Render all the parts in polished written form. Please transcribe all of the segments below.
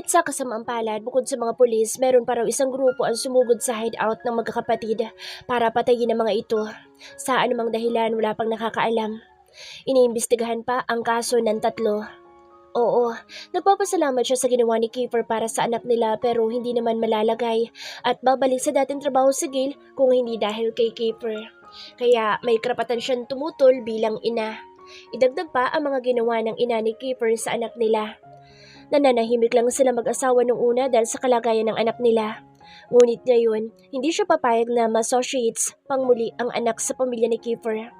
Ngunit sa kasamaang palad, bukod sa mga pulis, meron pa raw isang grupo ang sumugod sa hideout ng magkakapatid para patayin ang mga ito. Sa anumang dahilan, wala pang nakakaalam. Iniimbestigahan pa ang kaso ng tatlo. Oo, nagpapasalamat siya sa ginawa ni Kiefer para sa anak nila pero hindi naman malalagay at babalik sa dating trabaho si Gail kung hindi dahil kay Kiefer. Kaya may karapatan siyang tumutol bilang ina. Idagdag pa ang mga ginawa ng ina ni Kiefer sa anak nila. Nananahimik lang sila mag-asawa nung una dahil sa kalagayan ng anak nila. Ngunit ngayon, hindi siya papayag na ma-associates pangmuli ang anak sa pamilya ni Kiefer.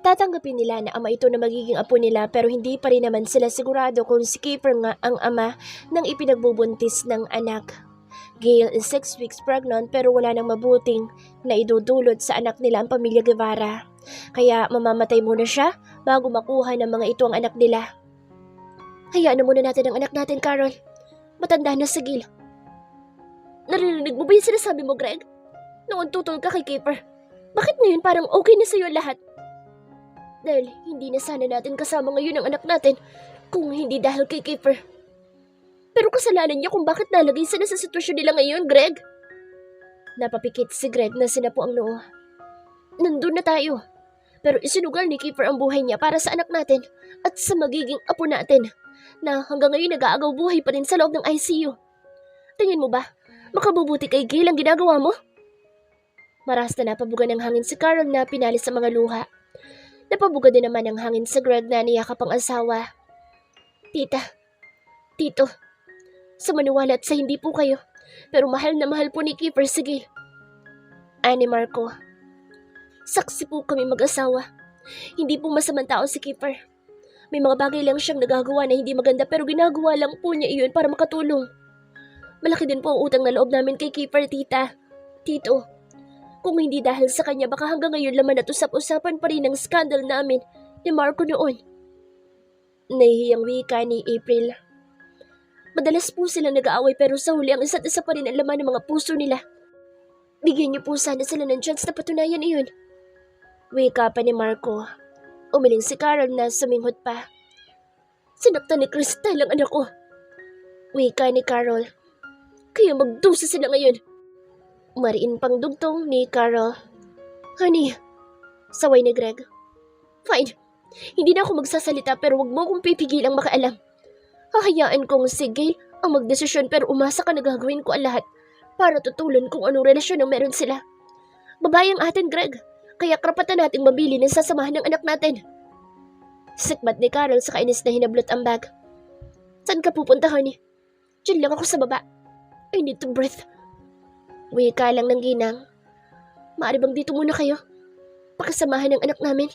Tatanggapin nila na ama ito na magiging apo nila pero hindi pa rin naman sila sigurado kung si Kiefer nga ang ama ng ipinagbubuntis ng anak. Gail is 6 weeks pregnant pero wala nang mabuting na idudulot sa anak nila ang pamilya Guevara. Kaya mamamatay muna siya bago makuha ng mga ito ang anak nila. Hayaan na muna natin ang anak natin, Carol. Matanda na si Gail. Naririnig mo ba yung sinasabi mo, Greg? Noon tutol ka kay Kiefer. Bakit ngayon parang okay na sa'yo lahat? Dahil hindi na sana natin kasama ngayon ang anak natin kung hindi dahil kay Kiefer. Pero kasalanan niya kung bakit nalagay sila sa sitwasyon nila ngayon, Greg. Napapikit si Greg na sinapo ang noo. Nandun na tayo. Pero isinugal ni Kiefer ang buhay niya para sa anak natin at sa magiging apo natin na hanggang ngayon nag-aagaw buhay pa rin sa loob ng ICU. Tingin mo ba, makabubuti kay Gail ang ginagawa mo? Maras na napabugan ng hangin si Carol na pinalis sa mga luha. Napabuga din naman ang hangin sa Greg na niyakap ang asawa. Tita, Tito, sa maniwala at sa hindi po kayo, pero mahal na mahal po ni Kiefer si Gail. Ani Marco, saksi po kami mag-asawa. Hindi po masamang tao si Kiefer. May mga bagay lang siyang nagagawa na hindi maganda pero ginagawa lang po niya iyon para makatulong. Malaki din po ang utang na loob namin kay Kiefer, tita. Tito, kung hindi dahil sa kanya, baka hanggang ngayon laman at usap-usapan pa rin ang skandal namin ni Marco noon. Nahihiyang wika ni April. Madalas po silang nag-aaway pero sa huli ang isa't isa pa rin ang laman ng mga puso nila. Bigyan niyo po sana sila ng chance na patunayan iyon. Wika pa ni Marco. Umiling si Carol na suminghot pa. Sinaktan ni Crystal ang anak ko. Wika ni Carol. Kaya magdusa sila ngayon. Mariin pang dugtong ni Carol. Honey, saway ni Greg. Fine, hindi na ako magsasalita pero wag mo akong pipigilang makaalam. Hahayaan kong si Gail ang magdesisyon pero umasa ka na gagawin ko ang lahat para tutulan kung anong relasyon ang meron sila. Babae ang atin, Greg, kaya karapatan nating mabili ng sasamahan ng anak natin. Sikmat ni Carol sa kainis na hinablot ang bag. Saan ka pupunta, honey? Diyan lang ako sa baba. I need to breathe. Wika lang ng ginang. Maaari bang dito muna kayo? Pakasamahan ng anak namin.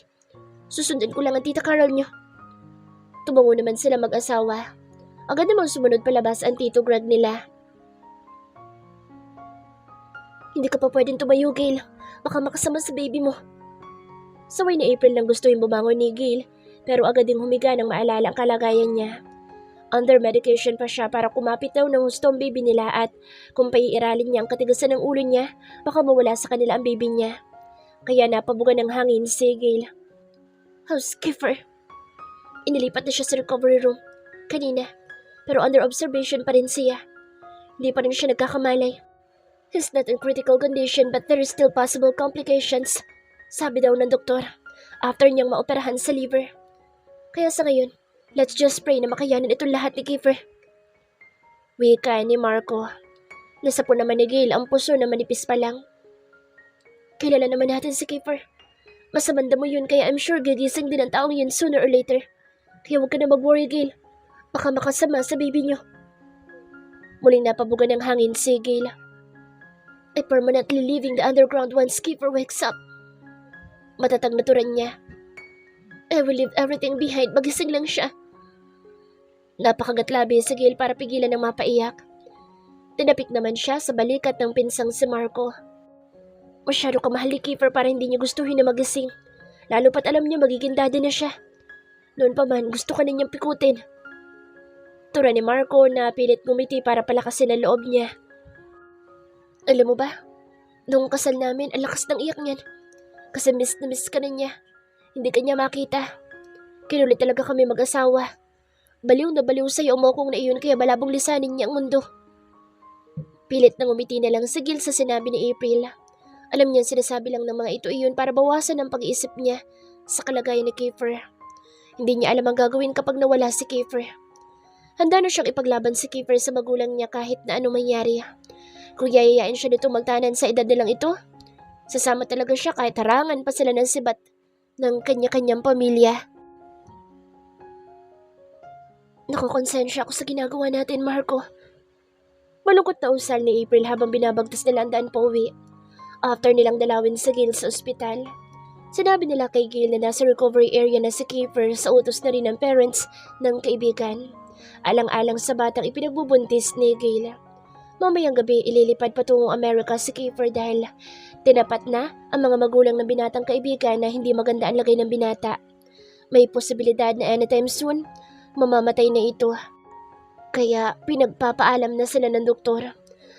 Susundan ko lang ang tita Carol niyo. Tumango naman sila mag-asawa. Agad namang sumunod palabas ang tito Greg nila. Hindi ka pa pwedeng tumayo, Gail. Baka makasama sa baby mo. Saway ni April nang gusto yung bumangon ni Gail, pero agad ding humiga nang maalala ang kalagayan niya. Under medication pa siya para kumapit daw ng husto ang baby nila at kung paiiralin niya ang katigasan ng ulo niya, baka mawala sa kanila ang baby niya. Kaya napabugan ng hangin si Gail. Housekeeper. Inilipat na siya sa recovery room kanina, pero under observation pa rin siya. Hindi pa rin siya nagkakamalay. He's not in critical condition but there is still possible complications, sabi daw ng doktor after niyang maoperahan sa liver. Kaya sa ngayon, let's just pray na makayanan itong lahat ni Kiefer. Wika ni Marco. Nasapo naman ni Gail ang puso na manipis pa lang. Kilala naman natin si Kiefer. Masamanda mo yun kaya I'm sure gigising din ang taong yun sooner or later. Kaya huwag ka na mag-worry, Gail. Baka makasama sa baby niyo. Muling napabugan ng hangin si Gail. I permanently leaving the underground once Kiefer wakes up. Matatag na turan niya. I will leave everything behind, magising lang siya. Napakagatlabi si Gail para pigilan ng mapaiyak. Tinapik naman siya sa balikat ng pinsang si Marco. Masyado ka mahal ni Kiefer para hindi niya gustuhin na magising. Lalo pat alam niya magiging daddy na siya. Noon pa man, gusto ka na niyang pikutin. Tura ni Marco na pilit ngumiti para palakasin ang loob niya. Alam mo ba, noong kasal namin, ang lakas ng iyak niyan. Kasi miss na miss ka na niya. Hindi ka niya makita. Kinulit talaga kami mag-asawa. Baliw na baliw sa'yo mo kung na iyon kaya malabong lisanin niya ang mundo. Pilit nang umiti na lang si Gil sa sinabi ni April. Alam niya sinasabi lang ng mga ito iyon para bawasan ang pag-iisip niya sa kalagayan ni Kiefer. Hindi niya alam ang gagawin kapag nawala si Kiefer. Handa na siyang ipaglaban si Kiefer sa magulang niya kahit na anong mangyari. Kung yayayain siya nito magtanan sa edad nilang ito, sasama talaga siya kahit harangan pa sila ng sibat ng kanya-kanyang pamilya. Nakukonsensya ako sa ginagawa natin, Marco. Malungkot na usal ni April habang binabagtas nila ang daan pa uwi. After nilang dalawin si Gil sa ospital, sinabi nila kay Gil na nasa recovery area na si Kiefer sa utos na rin ng parents ng kaibigan. Alang-alang sa batang ipinagbubuntis ni Gil. Mamayang gabi ililipad patungong Amerika si Kiefer dahil tinapat na ang mga magulang ng binatang kaibigan na hindi maganda ang lagay ng binata. May posibilidad na anytime soon, mamamatay na ito. Kaya pinagpapaalam na sila ng doktor.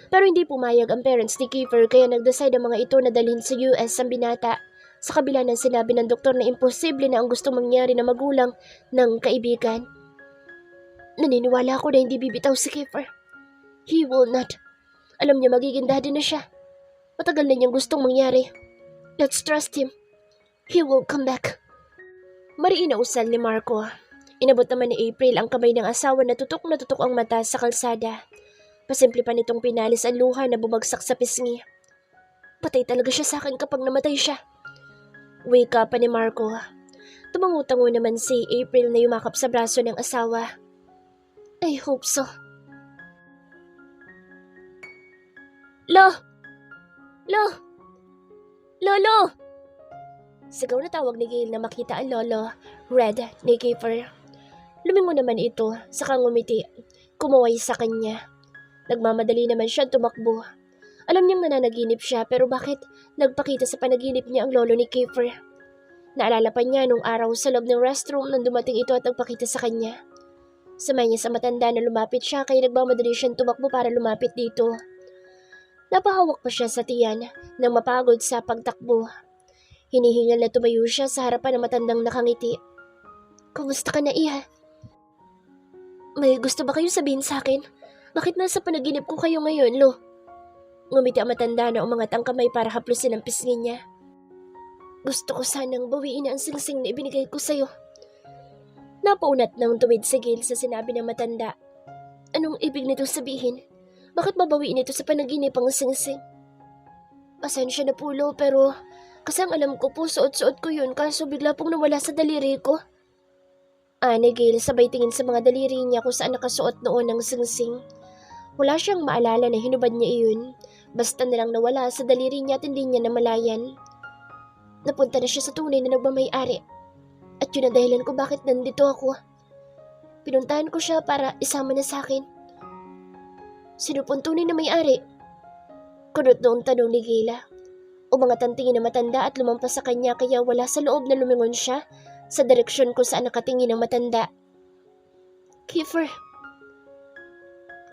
Pero hindi pumayag ang parents ni Kiefer kaya nag-decide ang mga ito na dalhin sa US ang binata sa kabila ng sinabi ng doktor na imposible na ang gusto mangyari na magulang ng kaibigan. Naniniwala ako na hindi bibitaw si Kiefer. He will not. Alam niya magiging daddy na siya. Matagal na niyang gustong mangyari. Let's trust him. He will come back. Mariin na usal ni Marco. Inabot naman ni April ang kamay ng asawa na tutok ang mata sa kalsada. Pasimple pa nitong pinalis ang luha na bumagsak sa pisngi. Patay talaga siya sa akin kapag namatay siya. Wake up pa ni Marco. Tumangutango naman si April na yumakap sa braso ng asawa. I hope so. Lo! Lolo! Sigaw na tawag ni Gail na makita ang lolo, Red, ni Kiefer. Lumingon naman ito, saka ngumiti, kumuway sa kanya. Nagmamadali naman siya tumakbo. Alam niyang nananaginip siya pero bakit nagpakita sa panaginip niya ang lolo ni Kiefer? Naalala pa niya nung araw sa loob ng restroom nang dumating ito at nagpakita sa kanya. Samay niya sa matanda na lumapit siya kaya nagmamadali siyang tumakbo para lumapit dito. Napahawak pa siya sa tiyan nang mapagod sa pagtakbo. Hinihingal na tumayo siya sa harapan ng matandang nakangiti. Kumusta ka na, Iha? May gusto ba kayo sabihin sa akin? Bakit nasa panaginip ko kayo ngayon, Lo? Ngumiti ang matanda na umangat ang kamay para haplusin ang pisngi niya. Gusto ko sanang bawiin na ang singsing na ibinigay ko sa'yo. Napaunat nang tuwid si Gil sa sinabi ng matanda. Anong ibig nito sabihin? Bakit babawiin ito sa panaginip ang singsing? Pasensya na po, Lo, pero kasi ang alam ko po suot-suot ko yun kaso bigla pong nawala sa daliri ko. Ni Gil sabay tingin sa mga daliri niya kung saan nakasuot noon ang singsing. Wala siyang maalala na hinubad niya iyon. Basta nalang nawala sa daliri niya at hindi niya namalayan. Napunta na siya sa tunay na nagmamay-ari. At yun ang dahilan ko bakit nandito ako. Pinuntahan ko siya para isama na sa akin. Sino pong tunay na may-ari? Kunot noong tanong ni Gila. Umangat ang tingin na matanda at lumampas sa kanya kaya wala sa loob na lumingon siya sa direksyon kung saan nakatingin ang matanda. Kiefer.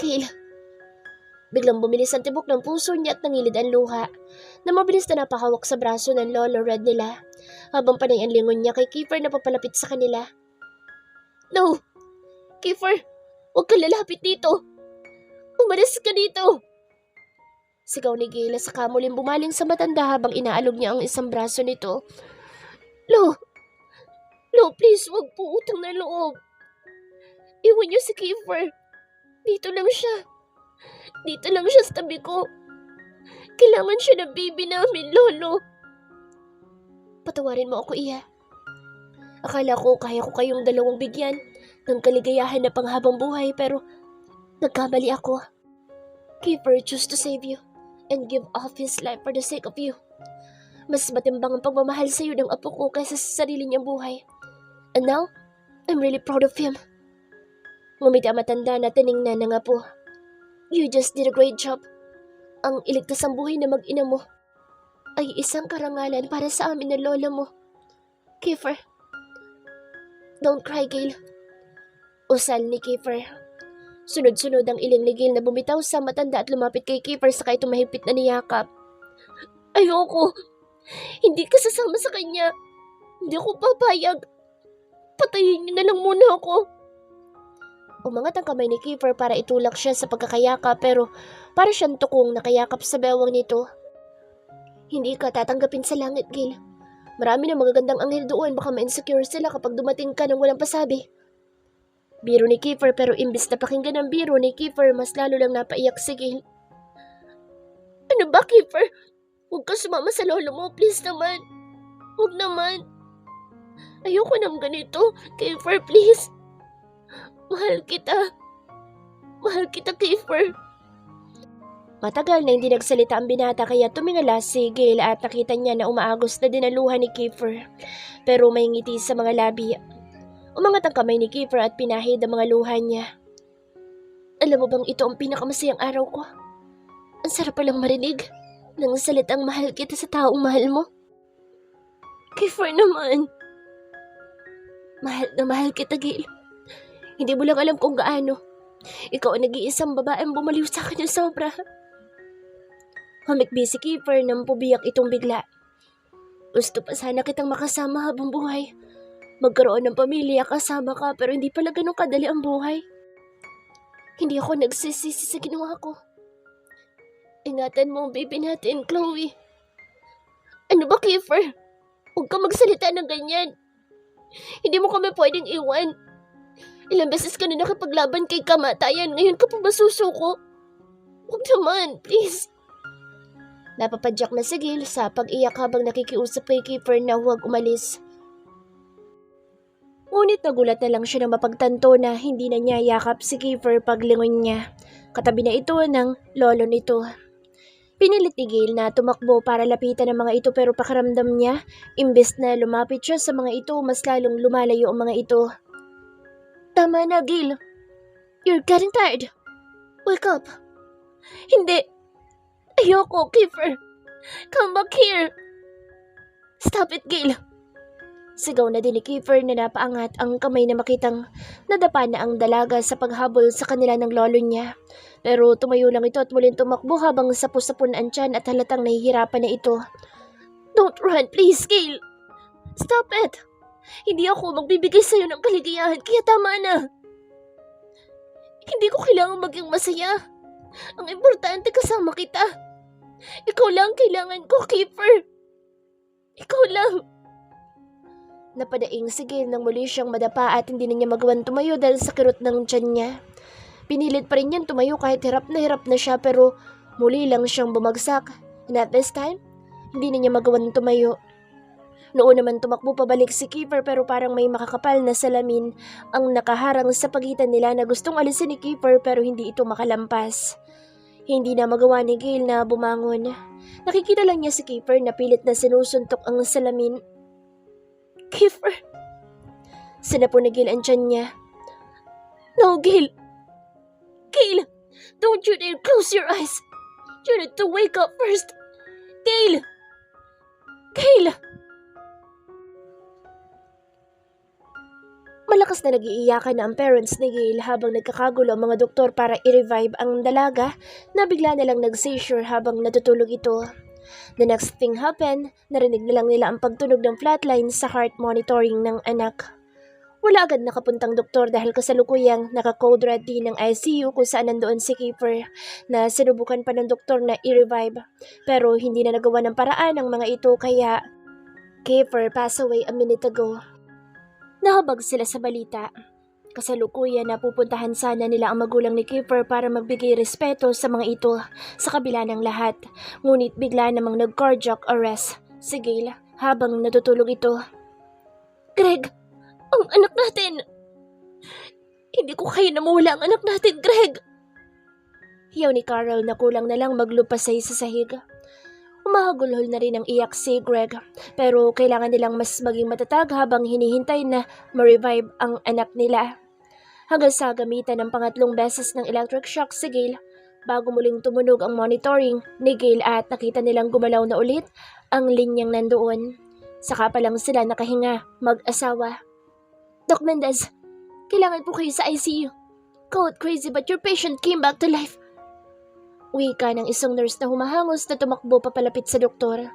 Kayla. Biglang bumilis ang tibok ng puso niya at nangilid ang luha na mabilis na napahawak sa braso ng Lolo Red nila habang panay ang lingon niya kay Kiefer na papalapit sa kanila. No! Kiefer! Huwag kang lalapit dito! Umalis ka dito! Sigaw ni Gila sa kamuling bumaling sa matanda habang inaalog niya ang isang braso nito. Lo, please, wag po utang na loob. Iwan niyo si Kiefer. Dito lang siya. Dito lang siya sa tabi ko. Kailangan siya ng baby namin, Lolo. Patawarin mo ako, Iya. Akala ko kaya ko kayong dalawang bigyan ng kaligayahan na panghabang buhay pero nagkamali ako. Kiefer chose to save you and give off his life for the sake of you. Mas matimbang ang pagmamahal sa iyo ng apo ko kaysa sa sarili niyang buhay. And now, I'm really proud of him. Ngumiti ang matanda na tiningnan ng apo. You just did a great job. Ang iligtas ang buhay na mag-ina mo ay isang karangalan para sa amin na lola mo. Kiefer. Don't cry, Gail. Usal ni Kiefer. Sunod-sunod ang iling ni Gail na bumitaw sa matanda at lumapit kay Kiefer saka ito mahigpit na niyakap. Ayoko. Hindi ka sasama sa kanya. Hindi ako papayag. Patayin niyo na lang muna ako. Umangat ang kamay ni Kiefer para itulak siya sa pagkakayakap pero para siyang tukong nakayakap sa bewang nito. Hindi ka tatanggapin sa langit, Gil. Marami na magagandang anghel doon, baka ma-insecure sila kapag dumating ka ng walang pasabi. Biro ni Kiefer pero imbis na pakinggan ang biro ni Kiefer, mas lalo lang napaiyak si Gil. Ano ba, Kiefer? Huwag ka sumama sa lolo mo, please naman. Huwag naman. Ayoko nang ganito, Kiefer, please. Mahal kita. Mahal kita, Kiefer. Matagal na hindi nagsalita ang binata kaya tumingala si Gil at nakita niya na umaagos na dinaluhan ni Kiefer. Pero may ngiti sa mga labi. Umangat ang kamay ni Kiefer at pinahid ang mga luha niya. Alam mo bang ito ang pinakamasayang araw ko? Ang sarap palang marinig ng salitang mahal kita sa taong mahal mo. Kiefer naman. Mahal na mahal kita, Gil. Hindi mo lang alam kung gaano. Ikaw ang nag-iisang babaeng bumaliw sa akin ng sobra. Humikbi si Kiefer nang pubiyak itong bigla. Gusto pa sana kitang makasama habang buhay. Magkaroon ng pamilya kasama ka pero hindi pala ganun kadali ang buhay. Hindi ako nagsisisi sa ginawa ko. Ingatan mo ang baby natin, Chloe. Ano ba, Kiefer? Huwag ka magsalita ng ganyan. Hindi mo kami pwedeng iwan. Ilang beses ka na nakipaglaban kay kamatayan, ngayon ka pa ba susuko? Huwag naman, please. Napapadyak na si Gil sa pag-iyak habang nakikiusap kay Kiefer na huwag umalis. Ngunit nagulat na lang siya nang mapagtanto na hindi na niya yakap si Kiefer paglingon niya. Katabi na ito ng lolo nito. Pinilit ni Gil na tumakbo para lapitan ang mga ito pero pakiramdam niya, imbes na lumapit siya sa mga ito, mas lalong lumalayo ang mga ito. Tama na, Gil. You're getting tired. Wake up. Hindi. Ayoko, Kiefer. Come back here. Stop it, Gil. Sigaw na din ni Kiefer na napaangat ang kamay na makitang nadapa na ang dalaga sa paghabol sa kanila ng lolo niya. Pero tumayo lang ito at muling tumakbo habang sapos-sapon ang tiyan at halatang nahihirapan na ito. Don't run, please, Gil. Stop it. Hindi ako magbibigay sa'yo ng kaligayahan kaya tama na. Hindi ko kailangan maging masaya. Ang importante kasama kita. Ikaw lang kailangan ko, Kiefer. Ikaw lang. Napadaing si Gil nang muli siyang madapa at hindi na niya magawan tumayo dahil sa kirot ng tiyan niya. Pinilit pa rin niyang tumayo kahit hirap na siya pero muli lang siyang bumagsak. And at this time, hindi na niya magawan tumayo. Noon naman tumakbo pabalik si Kiefer pero parang may makakapal na salamin ang nakaharang sa pagitan nila na gustong alisin ni Kiefer pero hindi ito makalampas. Hindi na magawa ni Gil na bumangon. Nakikita lang niya si Kiefer na pilit na sinusuntok ang salamin. Kiefer! Sinapo ni Gil ang tiyan niya. No, Gil! Gil! Don't you dare close your eyes! You need to wake up first! Gil! Gil! Malakas na nag-iiyakan na ang parents ni Gil habang nagkakagulo ang mga doktor para i-revive ang dalaga na bigla na lang nag-seizure habang natutulog ito. The next thing happened, narinig na lang nila ang pagtunog ng flatline sa heart monitoring ng anak. Wala agad nakapuntang doktor dahil kasalukuyang naka-code red din ng ICU kung saan nandoon si Kiefer na sinubukan pa ng doktor na i-revive pero hindi na nagawa ng paraan ng mga ito kaya Kiefer passed away a minute ago. Nahabag sila sa balita. Kasalukuyan na pupuntahan sana nila ang magulang ni Kiefer para magbigay respeto sa mga ito sa kabila ng lahat. Ngunit bigla namang nag-cardiac arrest si Gil habang natutulog ito. Greg! Ang anak natin! Hindi ko kaya na mawala ang anak natin, Greg! Hiyaw ni Carol na kulang na lang maglupasay sa sahig. Umahagulhol na rin ang iyak si Greg pero kailangan nilang mas maging matatag habang hinihintay na ma-revive ang anak nila. Hanggang sa gamitan ng pangatlong beses ng electric shock si Gil bago muling tumunog ang monitoring ni Gil at nakita nilang gumalaw na ulit ang linyang nandoon. Saka pa lang sila nakahinga mag-asawa. Doc Mendez, kailangan po kayo sa ICU. Call it crazy but your patient came back to life. Wika ng isang nurse na humahangos na tumakbo papalapit sa doktor.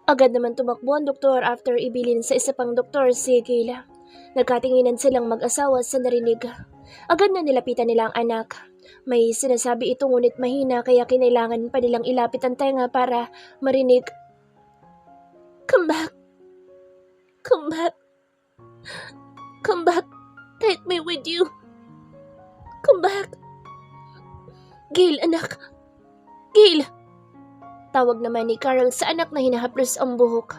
Agad naman tumakbo ang doktor after ibilin sa isa pang doktor si Gil. Nagkatinginan silang mag-asawa sa narinig. Agad na nilapitan nila ang anak. May sinasabi ito ngunit mahina kaya kinailangan pa nilang ilapit ang tenga para marinig. Come back! Come back! Come back! Take me with you! Come back! Gail, anak! Gail! Tawag naman ni Carol sa anak na hinahaplos ang buhok.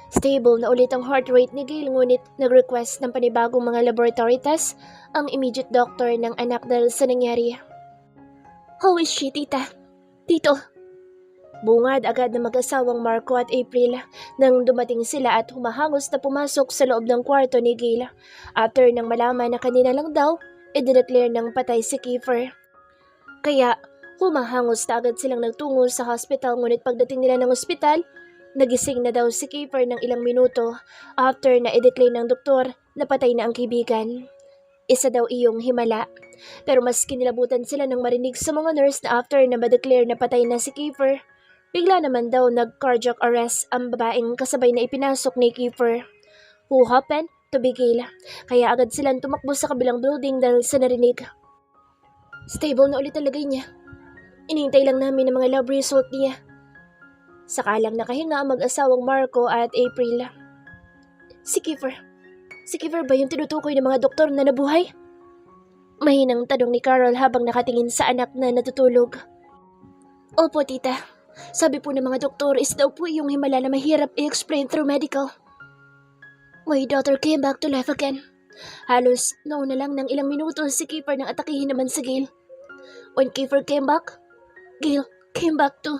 Stable na ulit ang heart rate ni Gail ngunit nag-request ng panibagong mga laboratory test ang immediate doctor ng anak dahil sa nangyari. How is she, tita? Tito. Bungad agad ng mag-asawang Marco at April nang dumating sila at humahangos na pumasok sa loob ng kwarto ni Gail. After nang malaman na kanina lang daw, i-declare ng patay si Kiefer. Kaya humahangos na agad silang nagtungo sa hospital ngunit pagdating nila ng ospital, nagising na daw si Kiefer ng ilang minuto after na i-declare ng doktor na patay na ang kaibigan. Isa daw iyong himala. Pero mas kinilabutan sila nang marinig sa mga nurse na after na ma-declare na patay na si Kiefer, bigla naman daw nag-cardiac arrest ang babaeng kasabay na ipinasok ni Kiefer, who happened to be Gail. Kaya agad silang tumakbo sa kabilang building dahil sa narinig. Stable na ulit ang lagay niya. Inihintay lang namin ang mga lab result niya. Sakalang nakahinga ang mag-asawang Marco at April. Si Kiefer ba yung tinutukoy ng mga doktor na nabuhay? Mahinang tanong ni Carol habang nakatingin sa anak na natutulog. Opo, tita. Sabi po ng mga doktor is daw po yung himala na mahirap i-explain through medical. My daughter came back to life again. Halos nauna lang ng ilang minuto si Kiefer nang atakihin naman si Gail. When Kiefer came back, Gail came back too.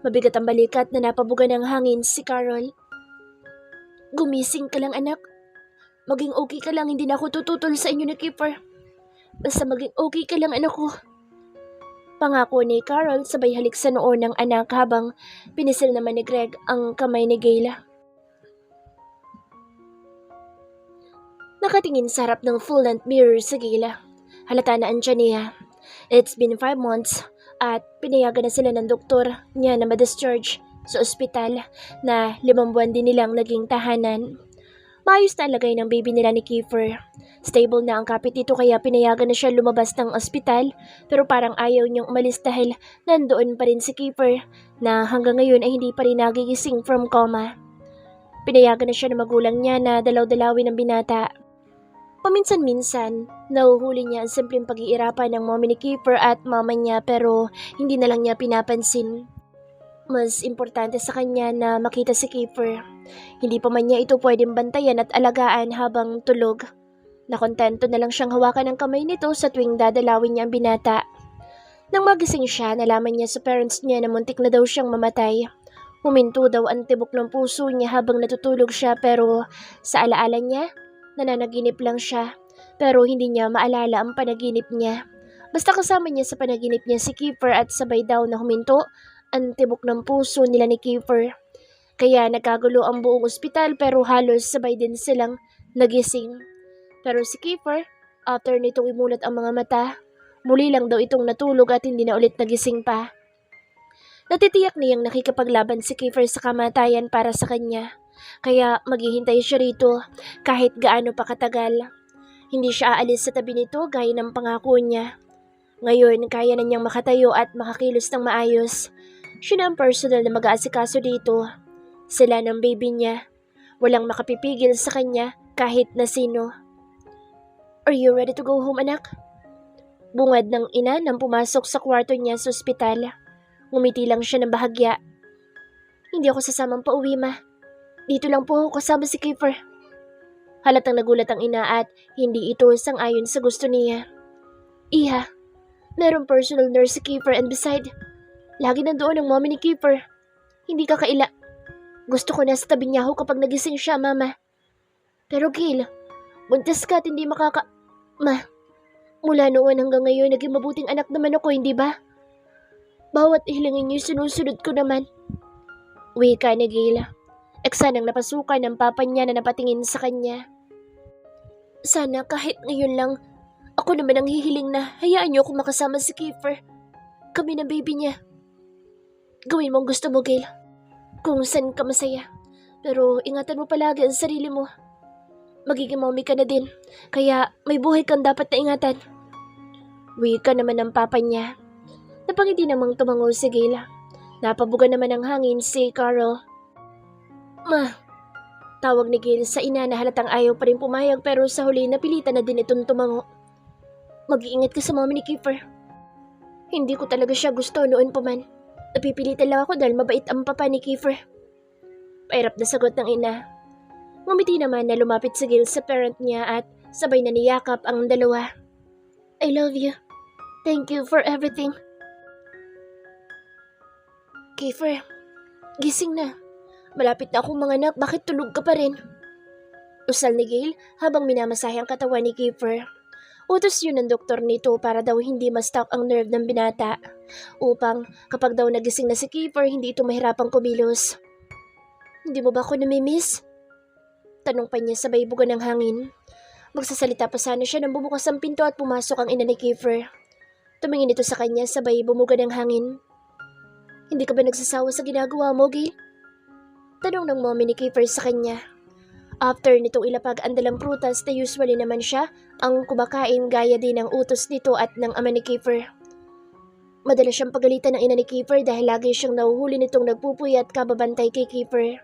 Mabigat ang balikat na napabugan ng hangin si Carol. Gumising ka lang, anak. Maging okay ka lang, hindi na ako tututol sa inyo ni Kiefer. Basta maging okay ka lang, anak ko. Pangako ni Carol sabay halik sa noo ng anak habang pinisil naman ni Greg ang kamay ni Gail. Nakatingin sa harap ng full-length mirror si Gail. Halata na andyan niya. It's been 5 months at pinayagan na sila ng doktor niya na ma-discharge sa ospital na 5 buwan din nilang naging tahanan. Maayos na lagay ng baby nila ni Kiefer. Stable na ang kapit nito kaya pinayagan na siya lumabas ng ospital pero parang ayaw niyang umalis dahil nandoon pa rin si Kiefer na hanggang ngayon ay hindi pa rin nagigising from coma. Pinayagan na siya ng magulang niya na dalaw-dalawin ang binata. Paminsan-minsan, nahuhuli niya ang simpleng pag-iirapan ng mommy ni Kiefer at mama niya pero hindi na lang niya pinapansin. Mas importante sa kanya na makita si Kiefer. Hindi pa man niya ito pwedeng bantayan at alagaan habang tulog. Nakontento na lang siyang hawakan ng kamay nito sa tuwing dadalawin niya ang binata. Nang magising siya, nalaman niya sa parents niya na muntik na daw siyang mamatay. Huminto daw ang tibok ng puso niya habang natutulog siya pero sa alaala niya, nananaginip lang siya. Pero hindi niya maalala ang panaginip niya. Basta kasama niya sa panaginip niya si Kiefer at sabay daw na huminto ang tibok ng puso nila ni Kiefer. Kaya nagkagulo ang buong ospital pero halos sabay din silang nagising. Pero si Kiefer, after nitong imulat ang mga mata, muli lang daw itong natulog at hindi na ulit nagising pa. Natitiyak niyang nakikipaglaban si Kiefer sa kamatayan para sa kanya. Kaya maghihintay siya rito kahit gaano pa katagal. Hindi siya aalis sa tabi nito gaya ng pangako niya. Ngayon, kaya na niyang makatayo at makakilos ng maayos. Siya na ang personal na mag-aasikaso dito. Sila ng baby niya. Walang makapipigil sa kanya kahit na sino. Are you ready to go home, anak? Bungad ng ina nang pumasok sa kwarto niya sa ospital. Ngumiti lang siya ng bahagya. Hindi ako sasamang pauwi, ma. Dito lang po ako kasama si Kiefer. Halatang nagulat ang ina at hindi ito sang-ayon sa gusto niya. Iha, merong personal nurse si Kiefer and beside, lagi nandoon ang mommy ni Kiefer. Hindi ka kaila. Gusto ko na sa tabi niya ako kapag nagising siya, mama. Pero Gail, buntis ka at hindi Ma, mula noon hanggang ngayon, naging mabuting anak naman ako, hindi ba? Bawat hilingin niyo sinusunod ko naman. Wika ni Gail. Eksanang napasukan ng papa niya na napatingin sa kanya. Sana kahit ngayon lang, ako naman ang hihiling na hayaan niyo ako makasama si Kiefer. Kami ng baby niya. Gawin mo ang gusto mo, Gail. Kung saan ka masaya. Pero ingatan mo palagi ang sarili mo. magiging mommy ka na din. Kaya may buhay kang dapat na ingatan. Wika naman ng papa niya. Napangiti namang tumango si Gail. Napabuga naman ng hangin si Carol. Ma, tawag ni Gail sa ina na halatang ayaw pa rin pumayag pero sa huli napilitan na din itong tumango. Mag-iingat ka sa mommy ni Kiefer. Hindi ko talaga siya gusto noon pa man. Napipilitan lang ako dahil mabait ang papa ni Kiefer. Pairap na sagot ng ina. Ngumiti naman na lumapit si Gail sa parent niya at sabay na niyakap ang dalawa. I love you. Thank you for everything. Kiefer, gising na. Malapit na akong manganak, bakit tulog ka pa rin? Usal ni Gail habang minamasahe ang katawan ni Kiefer. Utos yun ng doktor nito para daw hindi ma-stuck ang nerve ng binata upang kapag daw nagising na si Kiefer hindi ito mahirapang kumilos. Hindi mo ba ako namimiss? Tanong pa niya sabay buga ng hangin. Magsasalita pa sana siya nang bumukas ang pinto at pumasok ang ina ni Kiefer. Tumingin ito sa kanya sabay bumuga ng hangin. Hindi ka ba nagsasawa sa ginagawa mo, Gail? Tanong ng mommy ni Kiefer sa kanya. After nitong ilapag ang dalang prutas na usually naman siya ang kumakain gaya din ng utos nito at ng ama ni Kiefer. Madalas siyang pagalitan ng ina ni Kiefer dahil lagi siyang nahuhuli nitong nagpupuy at kababantay kay Kiefer.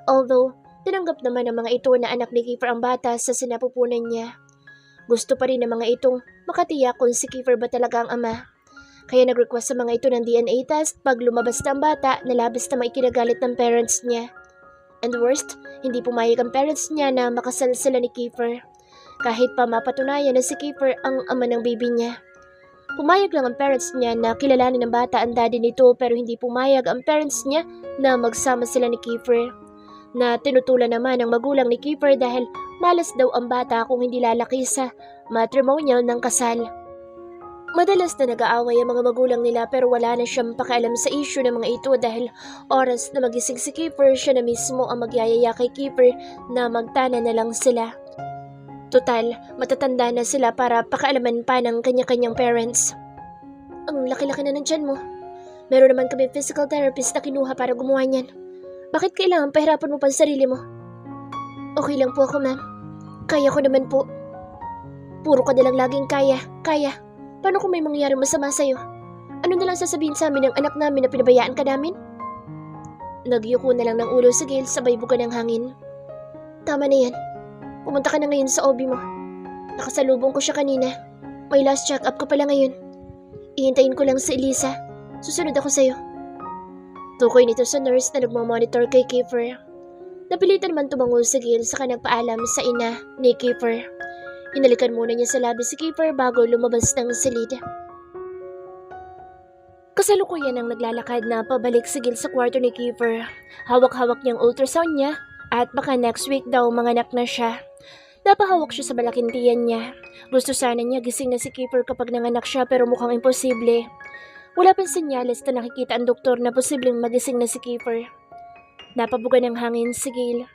Although, tinanggap naman ng mga ito na anak ni Kiefer ang bata sa sinapupunan niya. Gusto pa rin ng mga itong makatiyak kung si Kiefer ba talaga ang ama. Kaya nag-request sa mga ito ng DNA test pag lumabas na ang bata na labis na maikinagalit ng parents niya. And worst, hindi pumayag ang parents niya na makasal sila ni Kiefer. Kahit pa mapatunayan na si Kiefer ang ama ng baby niya. Pumayag lang ang parents niya na kilalanin ng bata ang daddy nito pero hindi pumayag ang parents niya na magsama sila ni Kiefer. Na tinutulan naman ang magulang ni Kiefer dahil malas daw ang bata kung hindi lalaki sa matrimonial ng kasal. Madalas na nag-aaway ang mga magulang nila pero wala na siyang pakialam sa issue ng mga ito dahil oras na magising si Kiefer, siya na mismo ang magyayaya kay Kiefer na magtana na lang sila. Total, matatanda na sila para pakialaman pa ng kanya-kanyang parents. Ang laki-laki na ng tiyan mo. Meron naman kami physical therapist na kinuha para gumawa niyan. Bakit kailangan pahirapan mo pa ang sarili mo? Okay lang po ako, ma'am. Kaya ko naman po. Puro ka na lang laging kaya. Paano kung may mangyayari masama sa'yo? Ano na lang sasabihin sa amin ng anak namin na pinabayaan ka namin? Nagyuko na lang ng ulo si Gail sabay buga ng hangin. Tama na yan. Pumunta ka na ngayon sa OB mo. Nakasalubong ko siya kanina. May last check-up ko pala ngayon. Ihintayin ko lang si Elisa. Susunod ako sa'yo. Tukoy nito sa nurse na nagmamonitor kay Kiefer. Napilitan man tumango si Gail sa nagpaalam sa ina ni Kiefer. Hinalikan muna niya sa labi si Kiefer bago lumabas ng silid. Kasalukuyan ang naglalakad na pabalik si Gail sa kwarto ni Kiefer. Hawak-hawak niyang ultrasound niya at baka next week daw manganak na siya. Napahawak siya sa malaking tiyan niya. Gusto sana niya gising na si Kiefer kapag nanganak siya pero mukhang imposible. Wala pang senyales na nakikita ang doktor na posibleng magising na si Kiefer. Napabuga ng hangin si Gail.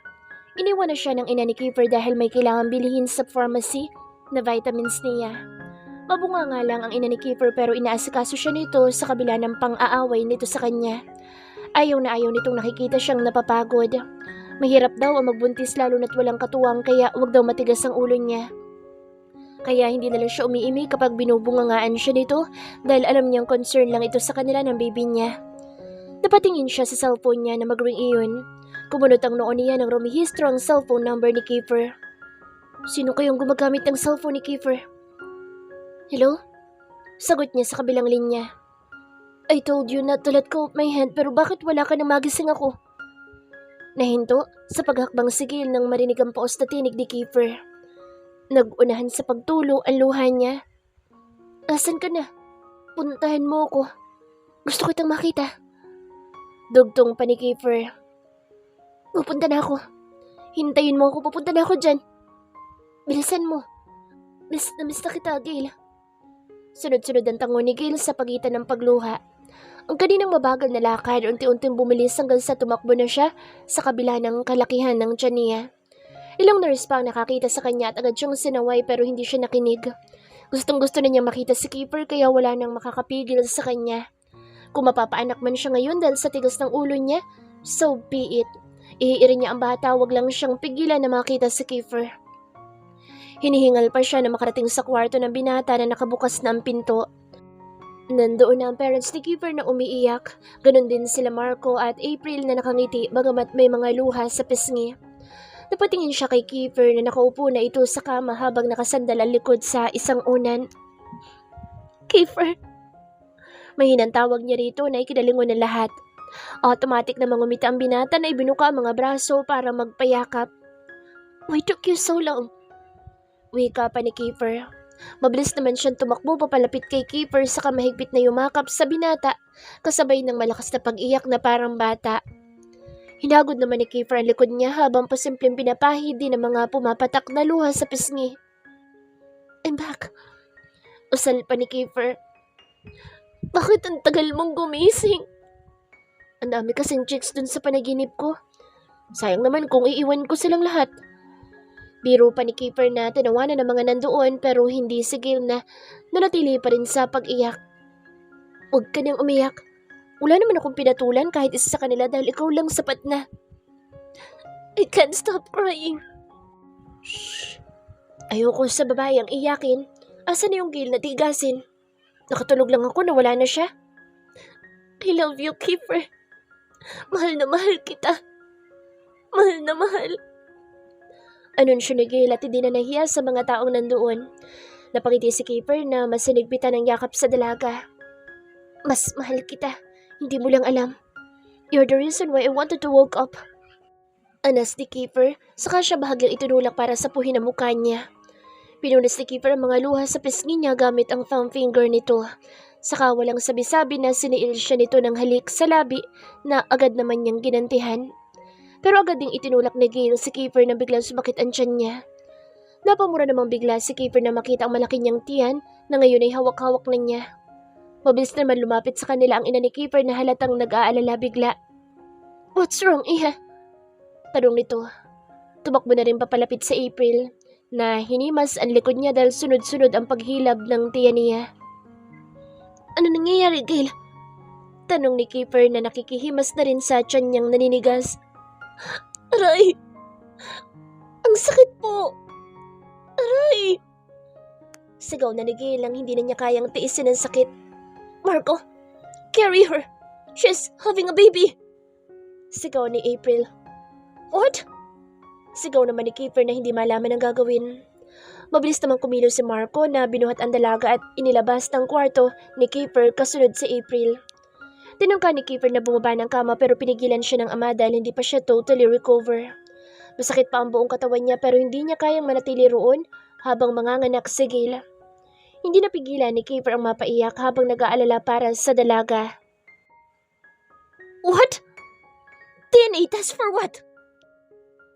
Iniwan na siya ng ina ni Kiefer dahil may kailangan bilhin sa pharmacy na vitamins niya. Mabunga nga lang ang ina ni Kiefer pero inaasikaso siya nito sa kabila ng pang-aaway nito sa kanya. Ayaw na ayaw nitong nakikita siyang napapagod. Mahirap daw ang magbuntis lalo na't walang katuwang kaya wag daw matigas ang ulo niya. Kaya hindi na lang siya umiimi kapag binubungangaan siya nito dahil alam niyang concern lang ito sa kanila ng baby niya. Napatingin siya sa cellphone niya na mag-ring iyon. Kumunot ang noon niya ng rumihistro ang cellphone number ni Kiefer. Sino kayong gumagamit ng cellphone ni Kiefer? Hello? Sagot niya sa kabilang linya. I told you not to let go of my hand pero bakit wala ka na magising ako? Nahinto sa paghakbang sigil nang marinig ang paos na tinig ni Kiefer. Nag-unahan sa pagtulo ang luha niya. Asan ka na? Puntahan mo ako. Gusto kitang makita. Dugtong pa ni Kiefer. Pupunta na ako. Hintayin mo ako, pupunta na ako dyan. Bilisan mo. Miss na kita, Gail. Sunod-sunod ang tango ni Gail sa pagitan ng pagluha. Ang kaninang mabagal na lakad, unti-unting bumilis hanggang sa tumakbo na siya sa kabila ng kalakihan ng tiyan niya. Ilang nurse pa ang nakakita sa kanya at agad siyang sinaway pero hindi siya nakinig. Gustong-gusto na niyang makita si Kiefer kaya wala nang makakapigil sa kanya. Kung mapapaanak man siya ngayon dahil sa tigas ng ulo niya, so be it. Ihiirin niya ang bata, wag lang siyang pigilan na makita si Kiefer. Hinihingal pa siya na makarating sa kwarto ng binata na nakabukas na ang pinto. Nandoon na ang parents ni Kiefer na umiiyak. Ganon din sila Marco at April na nakangiti bagamat may mga luha sa pisngi. Napatingin siya kay Kiefer na nakaupo na ito sa kama habang nakasandal ang likod sa isang unan. Kiefer! Mahinang tawag niya rito na ikinalingon ng lahat. Automatic na mangumita ang binata na ibinuka ang mga braso para magpayakap. Why took you so long? Wika pa ni Kiefer. Mabilis naman siyang tumakbo papalapit kay Kiefer saka mahigpit na yumakap sa binata kasabay ng malakas na pag-iyak na parang bata. Hinagod naman ni Kiefer ang likod niya habang pasimpleng pinapahid din ang mga pumapatak na luha sa pisngi. I'm back. Usal pa ni Kiefer. Bakit ang tagal mong gumising? Ang dami kasing chicks dun sa panaginip ko. Sayang naman kung iiwan ko silang lahat. Biro pa ni Kiefer na tinawanan ng mga nandoon pero hindi sigil na nanatili pa rin sa pag-iyak. Huwag ka nang umiyak. Wala naman akong pinatulan kahit isa sa kanila dahil ikaw lang sapat na. I can't stop crying. Shh. Ayoko sa babae ang iyakin. Asan na yung Gil na tigasin? Nakatulog lang ako na wala na siya. I love you, Kiefer. Mahal na mahal kita. Mahal na mahal. Anunsyo ni Gil at hindi na nahiya sa mga taong nandoon. Napangiti si Kiefer na mas sinigpitan ng yakap sa dalaga. Mas mahal kita. Hindi mo lang alam. You're the reason why I wanted to woke up. Anas ni Kiefer, saka siya bahagyang itinulak para sapuhin ang mukha niya. Pinunas ni Kiefer ang mga luha sa pisngi niya gamit ang thumb finger nito. Saka walang sabi-sabi na siniil siya nito ng halik sa labi na agad naman niyang ginantihan. Pero agad ding itinulak ni Gil si Kiefer na biglang sumakit ang tiyan niya. Napamura namang bigla si Kiefer na makita ang malaki niyang tiyan na ngayon ay hawak-hawak na niya. Mabilis naman lumapit sa kanila ang ina ni Kiefer na halatang nag-aalala bigla. What's wrong, Iha? Tanong nito. Tumakbo na rin papalapit sa April na hinimas ang likod niya dahil sunod-sunod ang paghilab ng tiyan niya. Ano nangyayari, Gil? Tanong ni Kiefer na nakikihimas na rin sa tiyan niyang naninigas. Aray! Ang sakit po! Aray! Sigaw na ni Gil ang hindi na niya kayang tiisin ang sakit. Marco, carry her! She's having a baby! Sigaw ni April. What? Sigaw naman ni Kiefer na hindi malaman ang gagawin. Mabilis naman kumilos si Marco na binuhat ang dalaga at inilabas ng kwarto ni Kiefer kasunod si April. Tinangka ni Kiefer na bumaba ng kama pero pinigilan siya ng ama dahil hindi pa siya totally recover. Masakit pa ang buong katawan niya pero hindi niya kayang manatili roon habang manganganak si Gil. Hindi napigilan ni Kiefer ang mapaiyak habang nag-aalala para sa dalaga. What? DNA test for what?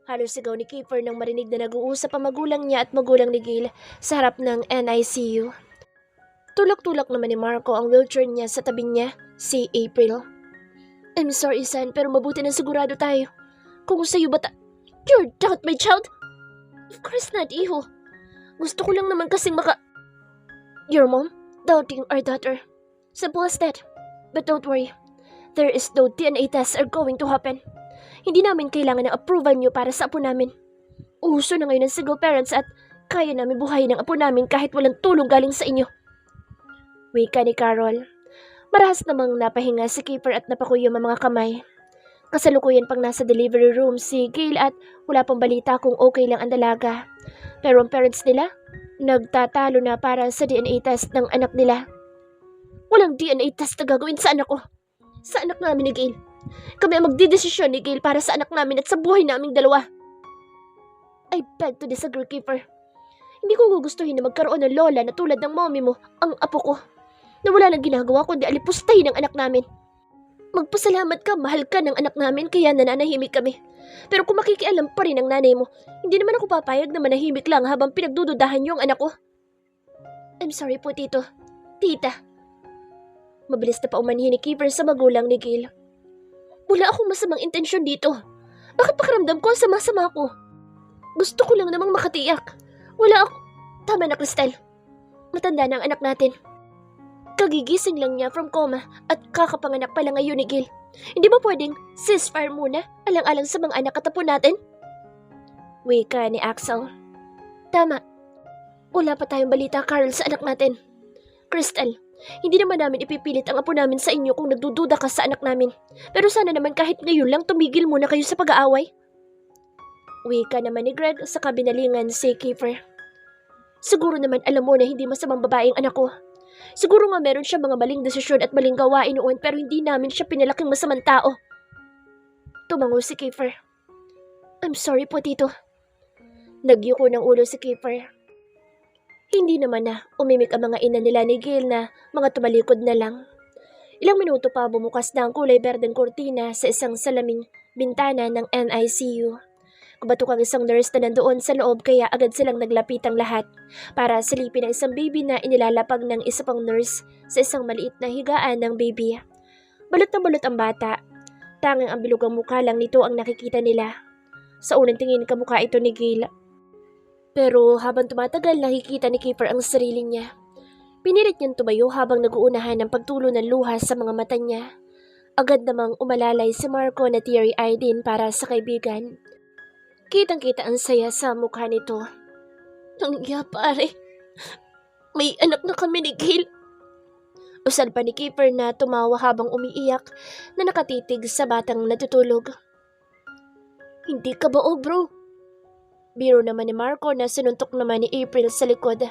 Halos sigaw ni Kiefer nang marinig na nag-uusap ang magulang niya at magulang ni Gil sa harap ng NICU. Tulak-tulak naman ni Marco ang wheelchair niya sa tabi niya, si April. I'm sorry, son, pero mabuti na sigurado tayo. Kung sa'yo ba You doubt my child? Of course not, iho. Gusto ko lang naman kasing Your mom doubting our daughter. Simple as that. But don't worry. There is no DNA tests are going to happen. Hindi namin kailangan ng approval niyo para sa apo namin. Uso na ngayon ng single parents at kaya namin buhayin ang apo namin kahit walang tulong galing sa inyo. Wika ni Carol. Marahas namang napahinga si Kiefer at napakuyom ang mga kamay. Kasalukuyan pang nasa delivery room si Gil at wala pang balita kung okay lang ang dalaga. Pero ang parents nila, nagtatalo na para sa DNA test ng anak nila. Walang DNA test na gagawin sa anak ko. Sa anak namin ni Gil. Kami ang magdidesisyon ni Gil para sa anak namin at sa buhay naming dalawa. I beg to disagree, Kiefer. Hindi ko gugustuhin na magkaroon ng lola na tulad ng mommy mo, ang apo ko, na wala nang ginagawa kundi alipustahin ang anak namin. Magpasalamat ka, mahal ka ng anak namin kaya nananahimik kami. Pero kung makikialam pa rin ang nanay mo, hindi naman ako papayag na manahimik lang habang pinagdududahan niyo ang anak ko. I'm sorry po, Tito. Tita. Mabilis na paumanhin ni Kiefer sa magulang ni Gil. Wala akong masamang intensyon dito. Bakit pakiramdam ko ang sama-sama ko? Gusto ko lang namang makatiyak. Wala ako. Tama na, Cristel. Matanda na ang anak natin. Kagigising lang niya from coma at kakapanganak pa lang ngayon ni Gil. Hindi ba pwedeng ceasefire muna alang-alang sa mga anak at apo natin? Wika ni Axel. Tama. Wala pa tayong balita, Carl, sa anak natin. Crystal, hindi naman namin ipipilit ang apo namin sa inyo kung nagdududa ka sa anak namin. Pero sana naman kahit ngayon lang tumigil muna kayo sa pag-aaway. Wika naman ni Greg sa kabinalingan si Kiefer. Siguro naman alam mo na hindi masamang babaeng anak ko. Siguro nga meron siya mga maling desisyon at maling gawain noon pero hindi namin siya pinalaking masamang tao. Tumango si Kiefer. I'm sorry po, Tito. Nagyuko ng ulo si Kiefer. Hindi naman na umimik ang mga ina nila ni Gil na mga tumalikod na lang. Ilang minuto pa bumukas na ang kulay berdeng kurtina sa isang salaming bintana ng NICU. Kubatok ang isang nurse na nandoon sa loob kaya agad silang naglapitang lahat para silipin ang isang baby na inilalapag ng isa pang nurse sa isang maliit na higaan ng baby. Balot na balot ang bata. Tanging ang bilugang mukha lang nito ang nakikita nila. Sa unang tingin kamukha ito ni Gil. Pero habang tumatagal nakikita ni Kiefer ang sarili niya. Pinilit niyang tumayo habang naguunahan ng pagtulo ng luha sa mga mata niya. Agad namang umalalay si Marco na teary-eyed din para sa kaibigan. Kitang-kita ang saya sa mukha nito. Nangya pare, may anak na kami ni Gil. Usad pa ni Kiefer na tumawa habang umiiyak na nakatitig sa batang natutulog. Hindi ka ba bro? Biro naman ni Marco na sinuntok naman ni April sa likod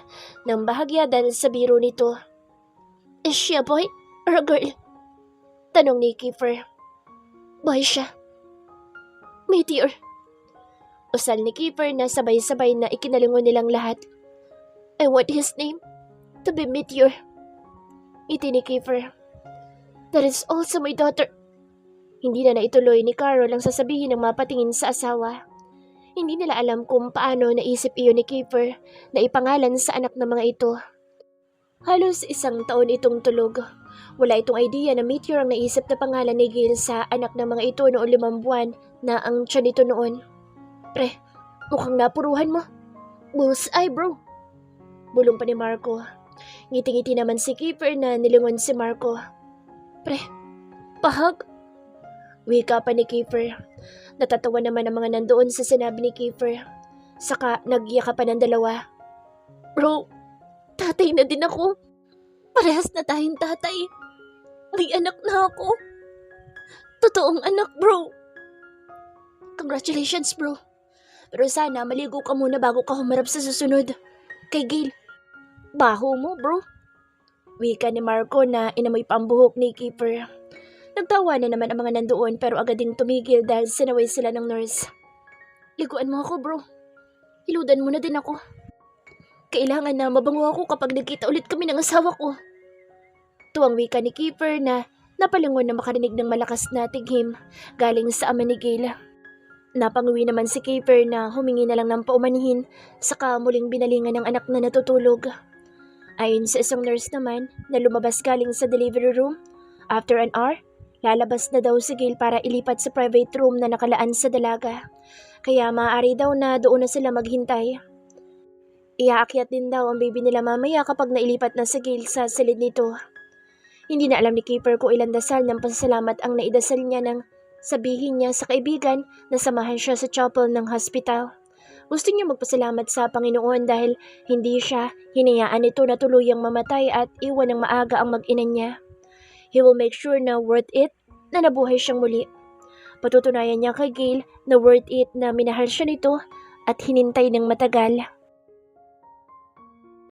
ng bahagya dahil sa biro nito. Is she a boy or a girl? Tanong ni Kiefer. Boy siya. Meteor. Usal ni Kiefer na sabay-sabay na ikinalingon nilang lahat. I want his name to be Meteor. Iti ni Kiefer. That is also my daughter. Hindi na naituloy ni Carol ang sasabihin ng mapatingin sa asawa. Hindi nila alam kung paano naisip iyon ni Kiefer na ipangalan sa anak ng mga ito. Halos isang taon itong tulog. Wala itong idea na Meteor ang naisip na pangalan ni Gil sa anak ng mga ito noong 5 buwan na ang tiyan nito noon. Pre, mukhang napuruhan mo. Bullseye bro. Bulong pa ni Marco. Ngiti-ngiti naman si Kiefer na nilingon si Marco. Pre, pahag. Wika pa ni Kiefer. Natatawa naman ang mga nandoon sa sinabi ni Kiefer. Saka nagyakapan ng dalawa. Bro, tatay na din ako. Parehas na tayong tatay. May anak na ako. Totoong anak bro. Congratulations bro. Pero sana maligo ka muna bago ka humarap sa susunod. Kay Gil. Baho mo bro. Wika ni Marco na inamoy pa ang buhok ni Kiefer. Nagtawa na naman ang mga nandoon pero agad ding tumigil dahil sinaway sila ng nurse. Liguan mo ako bro. Hiludan mo na din ako. Kailangan na mabango ako kapag nagkita ulit kami ng asawa ko. Tuwang wika ni Kiefer na napalingon na makarinig ng malakas na tighim galing sa ama ni Gil. Napanguwi naman si Kiefer na humingi na lang ng paumanihin saka muling binalingan ng anak na natutulog. Ayon sa isang nurse naman na lumabas galing sa delivery room, after an hour, lalabas na daw si Gil para ilipat sa private room na nakalaan sa dalaga. Kaya maaari daw na doon na sila maghintay. Iaakyat din daw ang baby nila mamaya kapag nailipat na si Gil sa silid nito. Hindi na alam ni Kiefer kung ilang dasal ng pasasalamat ang naidasal niya nang sabihin niya sa kaibigan na samahan siya sa chapel ng hospital. Gusto niya magpasalamat sa Panginoon dahil hindi siya hinayaan ito na tuluyang mamatay at iwan ng maaga ang mag-ina niya. He will make sure na worth it na nabuhay siyang muli. Patutunayan niya kay Gil na worth it na minahal siya nito at hinintay ng matagal.